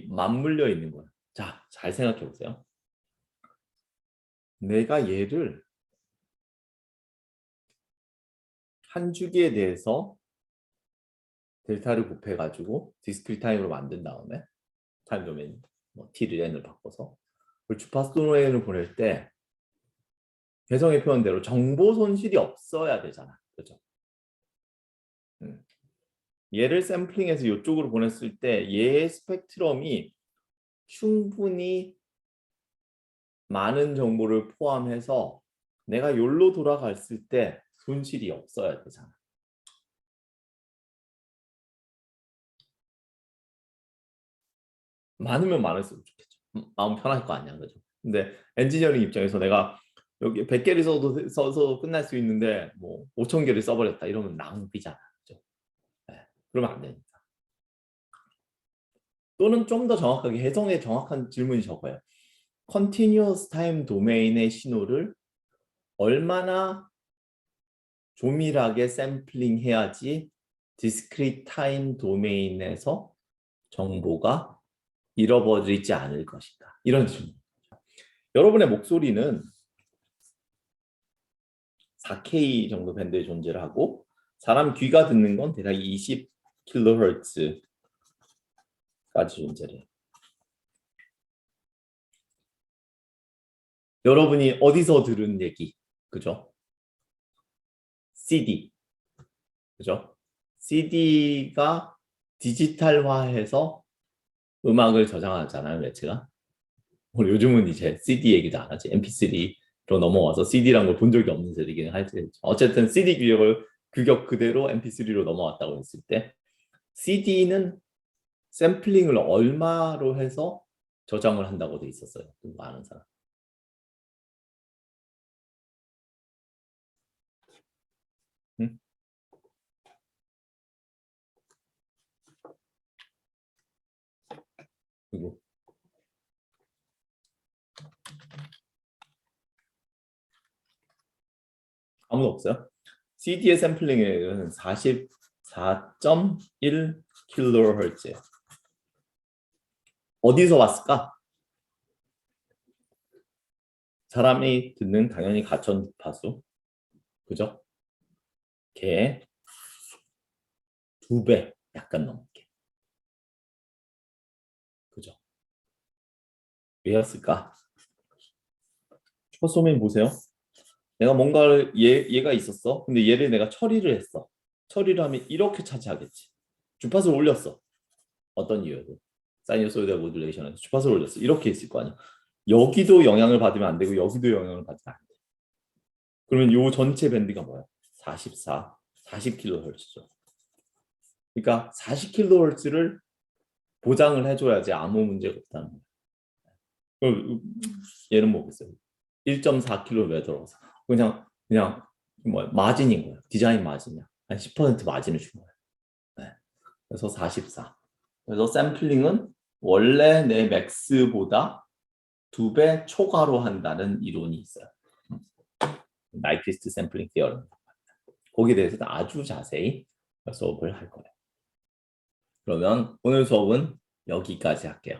Speaker 1: 맞물려 있는 거야. 자, 잘 생각해 보세요. 내가 얘를 한 주기에 대해서 델타를 곱해가지고 디스크리트 타임으로 만든 다음에 타임 도메인 t를 n을 바꿔서 주파수 도메인을 보낼 때 혜성의 표현대로 정보 손실이 없어야 되잖아. 그렇죠? 얘를 샘플링해서 이쪽으로 보냈을 때 얘의 스펙트럼이 충분히 많은 정보를 포함해서 내가 여기로 돌아갔을 때 손실이 없어야 되잖아. 많으면 많을수록 좋겠죠. 마음 편할 거 아니야, 그죠? 근데 엔지니어링 입장에서 내가 여기 100개를 써서 끝날 수 있는데 뭐 5,000개를 써버렸다 이러면 낭비잖아, 그죠? 네, 그러면 안 되니까. 또는 좀 더 정확하게 혜성의 정확한 질문이 저거예요. 컨티뉴어스 타임 도메인의 신호를 얼마나 조밀하게 샘플링 해야지 디스크리트 타임 도메인에서 정보가 잃어버리지 않을 것인가? 이런 질문. 여러분의 목소리는 4K 정도 밴드의 존재를 하고 사람 귀가 듣는 건 대략 20kHz까지 존재를 해요. 여러분이 어디서 들은 얘기, 그죠? CD, 그죠? CD가 디지털화해서 음악을 저장하잖아요, 매체가. 요즘은 이제 CD 얘기도 안 하지. MP3로 넘어와서 CD라는 걸 본 적이 없는 세대이긴 할지. 어쨌든 CD 규격 그대로 MP3로 넘어왔다고 했을 때 CD는 샘플링을 얼마로 해서 저장을 한다고 돼 있었어요. 많은 사람. 응? 그리고 아무도 없어요? CD의 샘플링은 44.1kHz예요. 어디서 왔을까? 사람이 듣는 당연히 가천 주파수, 그죠? 걔 2배 약간 넘게, 그죠? 왜였을까? 주파수 홈 보세요. 내가 뭔가를 얘가 있었어. 근데 얘를 내가 처리를 했어. 처리를 하면 이렇게 차지하겠지. 주파수를 올렸어. 어떤 이유로? 사이너소이드 모듈레이션에서 주파수를 올렸어. 이렇게 있을 거 아니야. 여기도 영향을 받으면 안 되고 여기도 영향을 받으면 안 돼. 그러면 요 전체 밴드가 뭐야? 44, 40kHz죠. 그러니까 40kHz를 보장을 해줘야지 아무 문제가 없다는 거야. 그럼 얘는 뭐겠어요? 1.4km 들어서 그냥 뭐 마진인 거야. 디자인 마진이야. 한 10% 마진을 준 거야. 네. 그래서 44. 그래서 샘플링은 원래 내 맥스보다 2배 초과로 한다는 이론이 있어요. 나이퀴스트 샘플링 티어럼. 거기에 대해서도 아주 자세히 수업을 할 거예요. 그러면 오늘 수업은 여기까지 할게요.